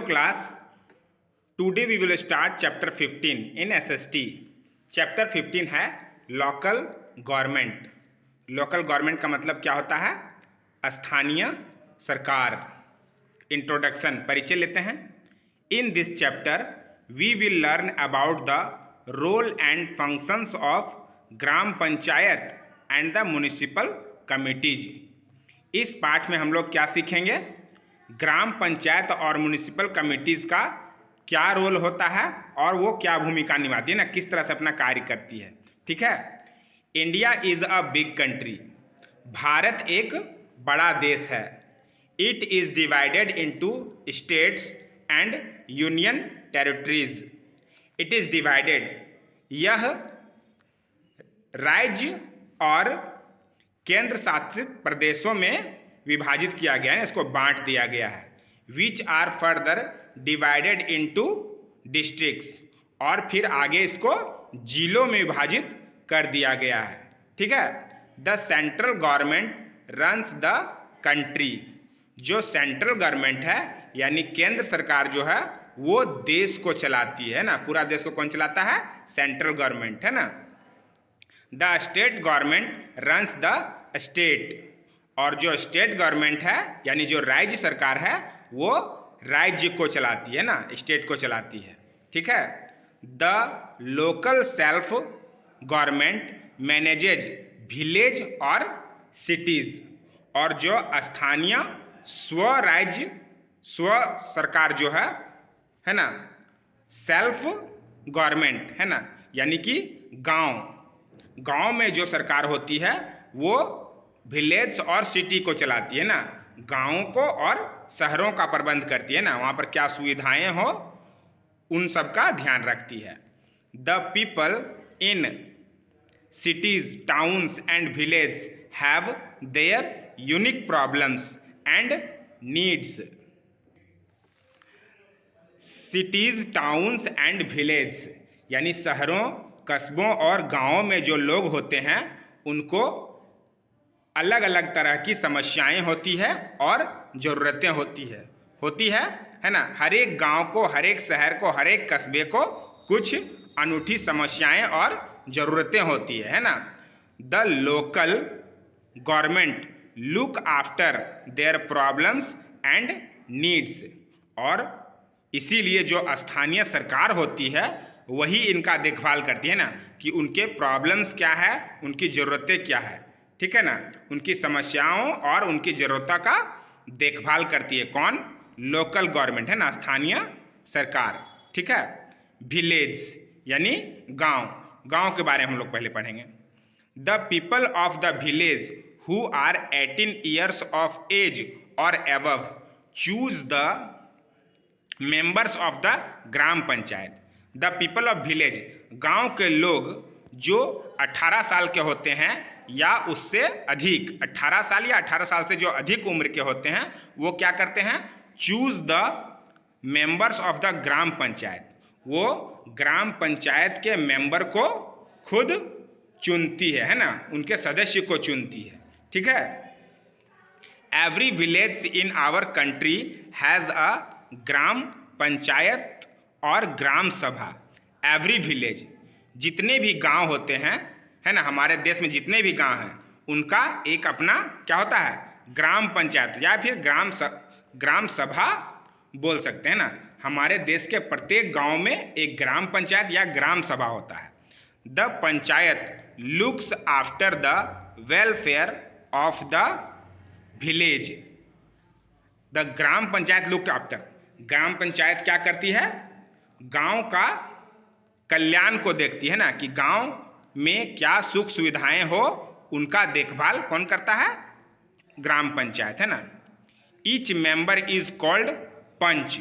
Hello class, today we will start chapter 15 in SST. Chapter 15 है local government. Local government का मतलब क्या होता है? स्थानीय सरकार. इंट्रोडक्शन, परिचय लेते हैं. In this chapter we will learn about the role and functions of gram panchayat and the municipal committees. इस पाठ में हम लोग क्या सीखेंगे? ग्राम पंचायत और म्युनिसिपल कमिटीज़ का क्या रोल होता है और वो क्या भूमिका निभाती है ना, किस तरह से अपना कार्य करती है. ठीक है. India is a big country. Bharat एक बड़ा देश है. It is divided into states and union territories. It is divided, यह राज्य और केंद्र शासित प्रदेशों में विभाजित किया गया है, इसको बांट दिया गया है. Which are further divided into districts, और फिर आगे इसको जिलों में विभाजित कर दिया गया है. ठीक है. The central government runs the country. जो सेंट्रल गवर्नमेंट है यानी केंद्र सरकार जो है वो देश को चलाती है ना. पूरा देश को कौन चलाता है? सेंट्रल गवर्नमेंट है ना. The state government runs the state. और जो स्टेट गवर्नमेंट है यानी जो राज्य सरकार है वो राज्य को चलाती है ना, स्टेट को चलाती है. ठीक है. The local self government manages village और सिटीज. और जो स्थानीय स्वराज्य स्व सरकार जो है ना, सेल्फ गवर्नमेंट है ना, यानी कि गांव में जो सरकार होती है वो विलेज और सिटी को चलाती है ना, गांवों को और शहरों का प्रबंध करती है ना, वहाँ पर क्या सुविधाएं हो उन सब का ध्यान रखती है. The people in cities towns and village have their unique problems and needs. Cities towns and village यानी शहरों कस्बों और गांवों में जो लोग होते हैं उनको अलग अलग तरह की समस्याएं होती है और ज़रूरतें होती है ना. हर एक गांव को, हर एक शहर को, हर एक कस्बे को कुछ अनूठी समस्याएं और ज़रूरतें होती है ना. The local government look after their problems and needs. और इसीलिए जो स्थानीय सरकार होती है वही इनका देखभाल करती है ना, कि उनके प्रॉब्लम्स क्या है, उनकी ज़रूरतें क्या है. ठीक है ना. उनकी समस्याओं और उनकी ज़रूरतों का देखभाल करती है कौन? लोकल गवर्नमेंट है ना, स्थानीय सरकार. ठीक है. विलेज यानी गांव के बारे में हम लोग पहले पढ़ेंगे. The people of the village who are 18 years of age और above choose the members of the gram panchayat. The people of village, गांव के लोग जो 18 साल के होते हैं या उससे अधिक, 18 साल या 18 साल से जो अधिक उम्र के होते हैं वो क्या करते हैं? Choose the members of the gram panchayat. वो ग्राम पंचायत के मेंबर को खुद चुनती है ना, उनके सदस्य को चुनती है. ठीक है. Every village in our country has a gram panchayat और ग्राम सभा. एवरी विलेज, जितने भी गांव होते हैं है ना, हमारे देश में जितने भी गांव हैं उनका एक अपना क्या होता है? ग्राम पंचायत या फिर ग्राम सभा बोल सकते हैं ना. हमारे देश के प्रत्येक गांव में एक ग्राम पंचायत या ग्राम सभा होता है. The panchayat looks after the welfare of the village. The gram panchayat looked after, gram panchayat क्या करती है? गांव का कल्याण को देखती है ना, कि गांव में क्या सुख सुविधाएं हो उनका देखभाल कौन करता है? ग्राम पंचायत है ना. ईच मेंबर इज कॉल्ड पंच.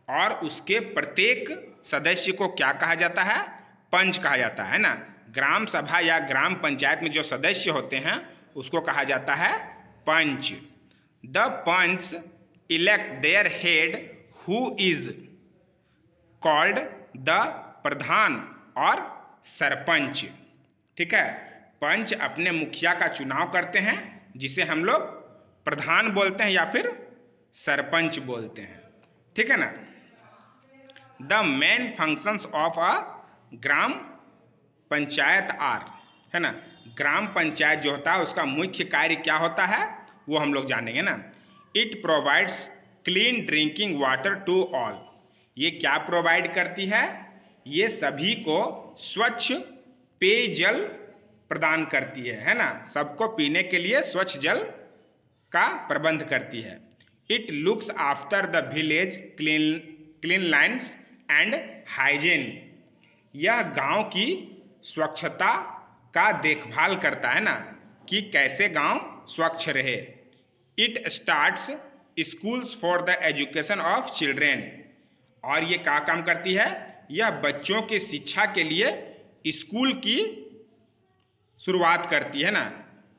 और उसके प्रत्येक सदस्य को क्या कहा जाता है? पंच कहा जाता है ना. ग्राम सभा या ग्राम पंचायत में जो सदस्य होते हैं उसको कहा जाता है panch. The panch elect their head who is called the pradhan और सरपंच. ठीक है. पंच अपने मुखिया का चुनाव करते हैं जिसे हम लोग प्रधान बोलते हैं या फिर सरपंच बोलते हैं. ठीक है ना। The main functions of a gram panchayat are, है ना, ग्राम पंचायत जो होता है उसका मुख्य कार्य क्या होता है वो हम लोग जानेंगे ना। It provides clean drinking water to all, ये क्या प्रोवाइड करती है, ये सभी को स्वच्छ पेयजल प्रदान करती है ना, सबको पीने के लिए स्वच्छ जल का प्रबंध करती है। It looks after the village clean lines and hygiene, यह गांव की स्वच्छता का देखभाल करता है ना कि कैसे गांव स्वच्छ रहे। It starts schools for the education of children, और ये क्या काम करती है, यह बच्चों की शिक्षा के लिए स्कूल की शुरुआत करती है ना,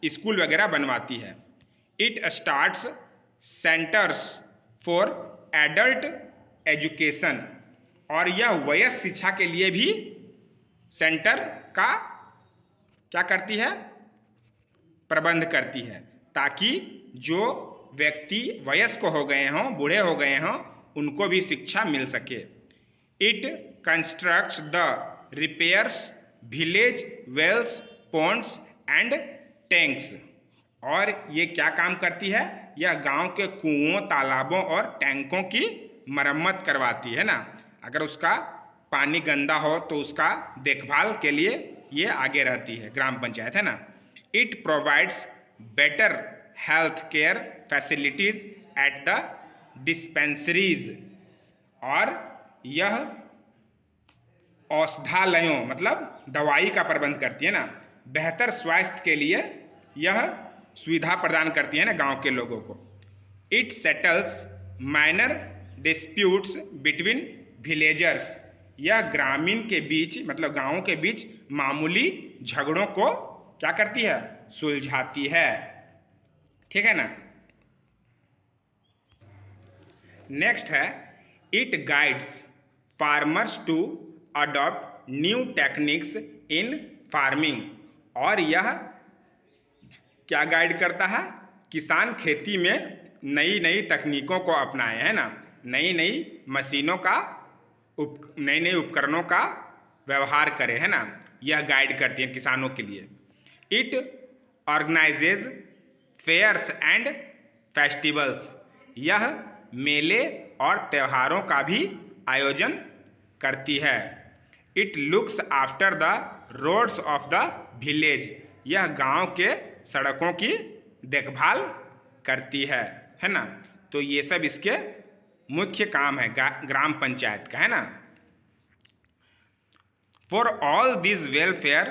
स्कूल वगैरह बनवाती है। It starts centres for adult education, और यह वयस्क शिक्षा के लिए भी सेंटर का क्या करती है, प्रबंध करती है, ताकि जो व्यक्ति वयस्क हो गए हों, बूढ़े हो गए हों, उनको भी शिक्षा मिल सके। It constructs the repairs village wells ponds and tanks, और ये क्या काम करती है, यह गांव के कुओं तालाबों और टैंकों की मरम्मत करवाती है ना, अगर उसका पानी गंदा हो तो उसका देखभाल के लिए ये आगे रहती है ग्राम पंचायत, है ना। It provides better health care facilities at the dispensaries, और यह औषधालयों मतलब दवाई का प्रबंध करती है ना, बेहतर स्वास्थ्य के लिए यह सुविधा प्रदान करती है ना गांव के लोगों को। It settles minor disputes between villagers, यह ग्रामीण के बीच मतलब गांवों के बीच मामूली झगड़ों को क्या करती है, सुलझाती है, ठीक है ना। नेक्स्ट है it guides farmers to adopt new techniques in farming, और यह क्या गाइड करता है, किसान खेती में नई नई तकनीकों को अपनाए, है ना, नई नई मशीनों का नई नई उपकरणों का व्यवहार करे, है ना, यह गाइड करती है किसानों के लिए। It organises fairs and festivals, यह मेले और त्योहारों का भी आयोजन करती है। It looks after the roads of the village, यह गांव के सड़कों की देखभाल करती है ना। तो ये सब इसके मुख्य काम है ग्राम पंचायत का, है ना। For all this welfare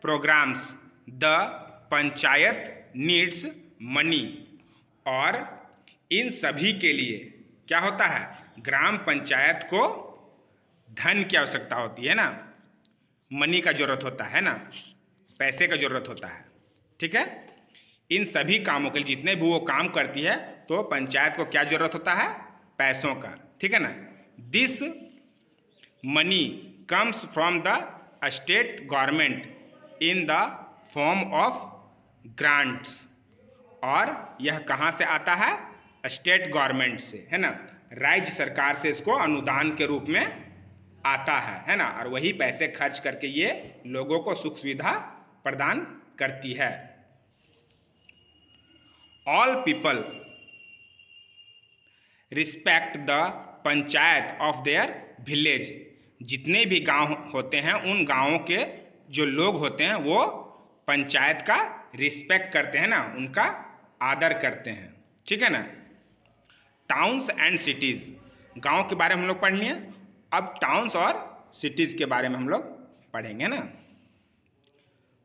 programmes the panchayat needs money, और इन सभी के लिए क्या होता है, ग्राम पंचायत को धन की आवश्यकता होती है ना, मनी का जरूरत होता है ना, पैसे का जरूरत होता है, ठीक है। इन सभी कामों के लिए जितने भी वो काम करती है तो पंचायत को क्या जरूरत होता है, पैसों का, ठीक है ना। This money comes from the state government in the form of grants, और यह कहाँ से आता है, स्टेट गवर्नमेंट से, है ना, राज्य सरकार से इसको अनुदान के रूप में आता है ना, और वही पैसे खर्च करके ये लोगों को सुख सुविधा प्रदान करती है। All people respect the panchayat of their village, जितने भी गांव होते हैं उन गांवों के जो लोग होते हैं वो पंचायत का रिस्पेक्ट करते हैं ना, उनका आदर करते हैं, ठीक है ना। टाउन्स एंड सिटीज़, गांव के बारे में हम लोग पढ़ लिए, अब टाउन्स और सिटीज़ के बारे में हम लोग पढ़ेंगे ना।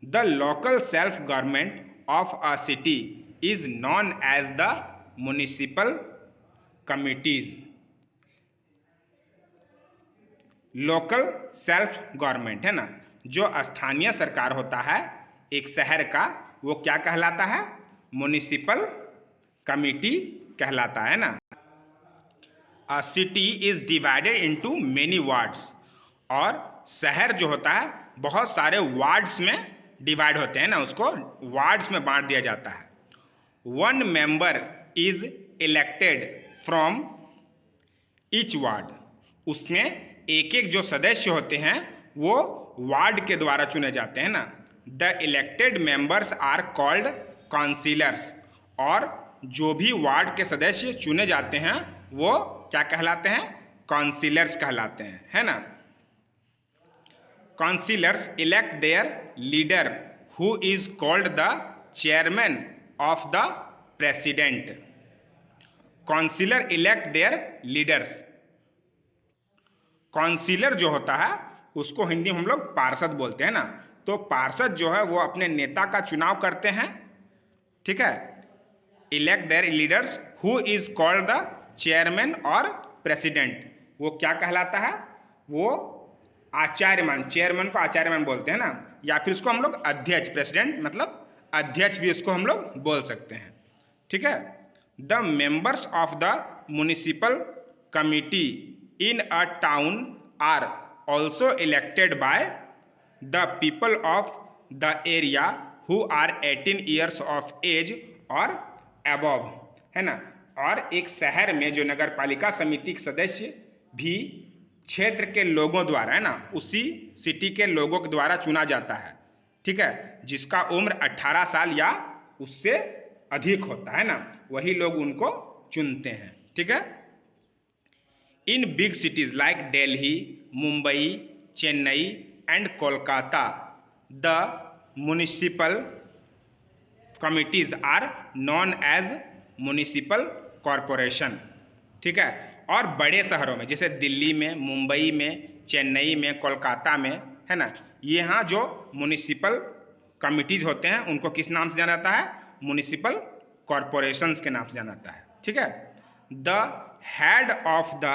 The local self government of a city is known as the municipal committees. Local self government है ना, जो स्थानीय सरकार होता है एक शहर का, वो क्या कहलाता है, म्युनिसिपल कमिटी कहलाता है ना। A city is divided into many wards, और शहर जो होता है बहुत सारे वार्ड्स में डिवाइड होते हैं ना, उसको वार्ड्स में बांट दिया जाता है। One member is elected from each ward, उसमें एक एक जो सदस्य होते हैं वो वार्ड के द्वारा चुने जाते हैं ना। The elected members are called councillors, और जो भी वार्ड के सदस्य चुने जाते हैं वो क्या कहलाते हैं? काउंसिलर्स कहलाते हैं, है ना। Councillors elect their leader who is called the chairman of the president. Councillor elect their leaders. Councillor जो होता है उसको हिंदी में हम लोग पार्षद बोलते हैं ना। तो पार्षद जो है वो अपने नेता का चुनाव करते हैं, ठीक है। Elect their leaders who is called the chairman और प्रेसिडेंट, वो क्या कहलाता है? वो आचार्यमान, चेयरमैन को आचार्यमान बोलते हैं ना, या फिर उसको हम लोग अध्यक्ष, प्रेसिडेंट मतलब अध्यक्ष भी उसको हम लोग बोल सकते हैं, ठीक है। The members of the municipal committee in a town are also elected by the people of the area who are 18 years of age और अबव, है ना। और एक शहर में जो नगर पालिका समिति के सदस्य भी क्षेत्र के लोगों द्वारा, है ना, उसी सिटी के लोगों के द्वारा चुना जाता है, ठीक है, जिसका उम्र 18 साल या उससे अधिक होता है ना, वही लोग उनको चुनते हैं, ठीक है। In big cities like Delhi, Mumbai, Chennai and Kolkata the municipal committees are known as municipal corporation, ठीक है। और बड़े शहरों में जैसे दिल्ली में, मुंबई में, चेन्नई में, कोलकाता में, है ना, यहाँ जो म्युनिसिपल कमिटीज होते हैं उनको किस नाम से जाना जाता है? म्युनिसिपल कॉरपोरेशंस के नाम से जाना जाता है, ठीक है। The head of the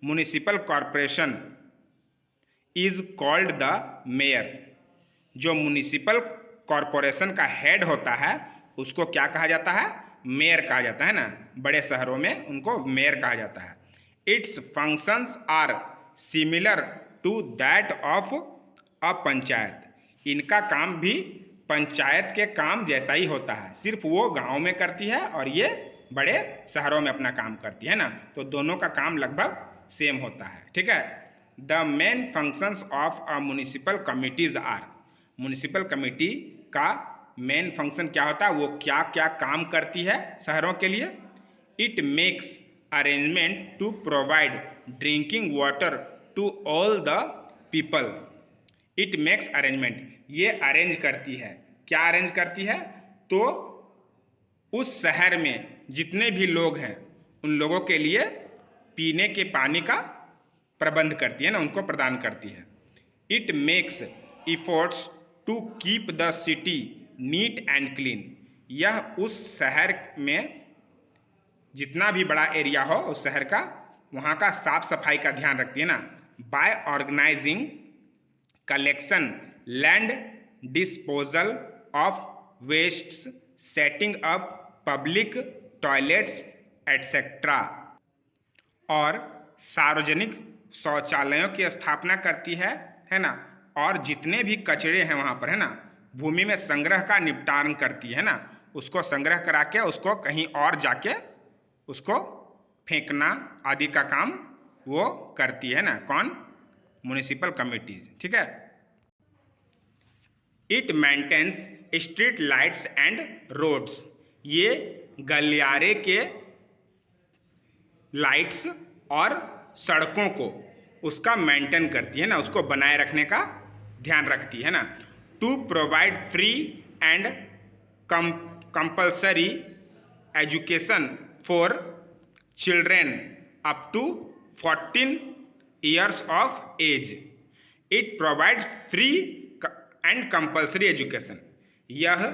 municipal corporation is called the mayor. जो म्युनिसिपल कॉरपोरेशन का हेड होता है उसको क्या कहा जाता है? मेयर कहा जाता है ना। बड़े शहरों में उनको मेयर कहा जाता है। Its functions are similar to that of a panchayat. इनका काम भी पंचायत के काम जैसा ही होता है, सिर्फ वो गांव में करती है और ये बड़े शहरों में अपना काम करती है ना। तो दोनों का काम लगभग सेम होता है, ठीक है। The main functions of a municipal committees are. Municipal committee का मेन फंक्शन क्या होता है, वो क्या क्या काम करती है शहरों के लिए? It makes arrangement to provide drinking water to all the people. It makes arrangement, ये अरेंज करती है। क्या अरेंज करती है? तो उस शहर में जितने भी लोग हैं उन लोगों के लिए पीने के पानी का प्रबंध करती है ना, उनको प्रदान करती है। It makes efforts to keep the city neat and clean. यह उस शहर में जितना भी बड़ा एरिया हो उस शहर का, वहाँ का साफ सफाई का ध्यान रखती है ना। By organising collection, land disposal of wastes, setting up public toilets etcetera. और सार्वजनिक शौचालयों की स्थापना करती है ना। और जितने भी कचरे हैं वहाँ पर, है ना, भूमि में संग्रह का निपटान करती है ना, उसको संग्रह करा के उसको कहीं और जाके उसको फेंकना आदि का काम वो करती है ना। कौन? म्युनिसिपल कमिटीज, ठीक है। It maintains street lights and roads. ये गलियारे के लाइट्स और सड़कों को उसका मेंटेन करती है ना, उसको बनाए रखने का ध्यान रखती है ना। To provide free and compulsory education for children up to 14 years of age. It provide free and compulsory education. यह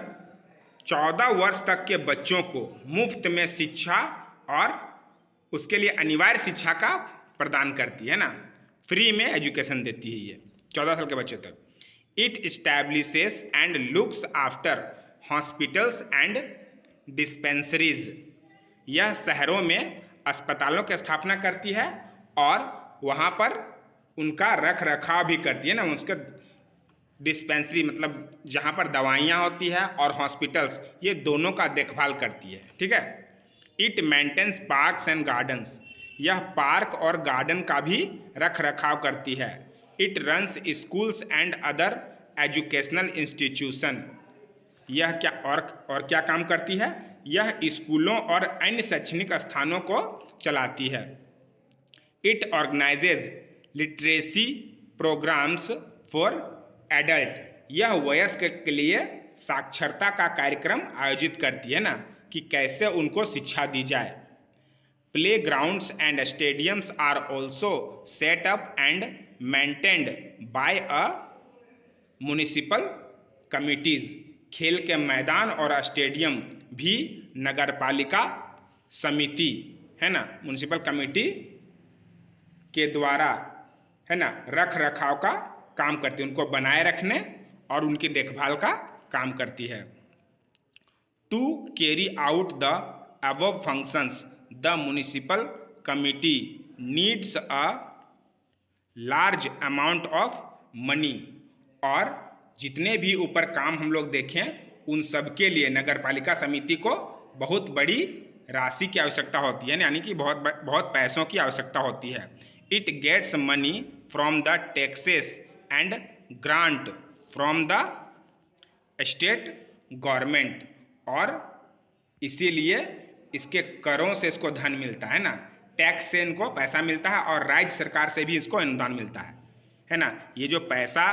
14 वर्ष तक के बच्चों को मुफ्त में शिक्षा और उसके लिए अनिवार्य शिक्षा का प्रदान करती है ना। फ्री में एजुकेशन देती है ये 14 साल के बच्चे तक। It establishes and looks after hospitals and dispensaries. यह शहरों में अस्पतालों की स्थापना करती है और वहाँ पर उनका रख रखाव भी करती है ना। उसका डिस्पेंसरी मतलब जहाँ पर दवाइयाँ होती है और हॉस्पिटल्स, ये दोनों का देखभाल करती है, ठीक है। It maintains parks and gardens. यह पार्क और गार्डन का भी रख रखाव करती है। It runs schools and other educational institution. यह क्या काम करती है? यह स्कूलों और अन्य शैक्षणिक स्थानों को चलाती है। It organises literacy programmes for adult. यह वयस्क के लिए साक्षरता का कार्यक्रम आयोजित करती है ना, कि कैसे उनको शिक्षा दी जाए। Playgrounds and stadiums are also set up and maintained by a municipal committees. खेल के मैदान और स्टेडियम भी नगरपालिका समिति है ना, म्युनिसिपल कमिटी के द्वारा है ना रख रखाव का काम करती है, उनको बनाए रखने और उनकी देखभाल का काम करती है। To carry out the above functions the municipal committee needs a large amount of money. और जितने भी ऊपर काम हम लोग देखें उन सब के लिए नगरपालिका समिति को बहुत बड़ी राशि की आवश्यकता होती है, यानी कि बहुत पैसों की आवश्यकता होती है। It gets money from the taxes and grant from the state government. और इसीलिए इसके करों से इसको धन मिलता है ना, टैक्स से इनको पैसा मिलता है और राज्य सरकार से भी इसको अनुदान मिलता है ना। ये जो पैसा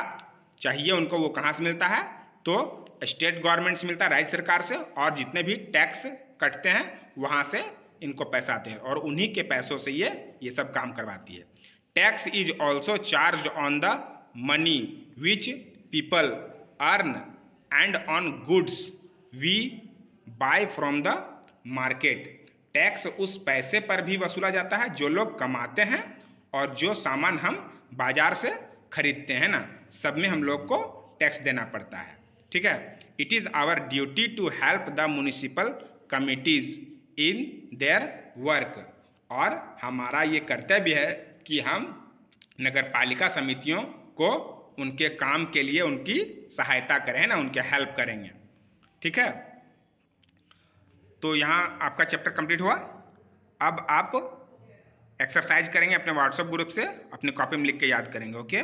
चाहिए उनको वो कहाँ से मिलता है? तो स्टेट गवर्नमेंट से मिलता है, राज्य सरकार से, और जितने भी टैक्स कटते हैं वहाँ से इनको पैसा आते हैं और उन्हीं के पैसों से ये सब काम करवाती है। Tax is also charge on the money which people earn and on goods we buy from the market. Tax उस पैसे पर भी वसूला जाता है जो लोग कमाते हैं और जो सामान हम बाजार से खरीदते हैं ना, सब में हम लोग को टैक्स देना पड़ता है। ठीक है। It is our duty to help the municipal committees in their work. और हमारा ये कर्तव्य है कि हम नगरपालिका समितियों को उनके काम के लिए उनकी सहायता करें ना, उनके हेल्प करेंगे। ठीक है। तो यहाँ आपका चैप्टर कंप्लीट हुआ। अब आप एक्सरसाइज करेंगे अपने व्हाट्सएप ग्रुप से, अपनी कॉपी में लिख के याद करेंगे। ओके।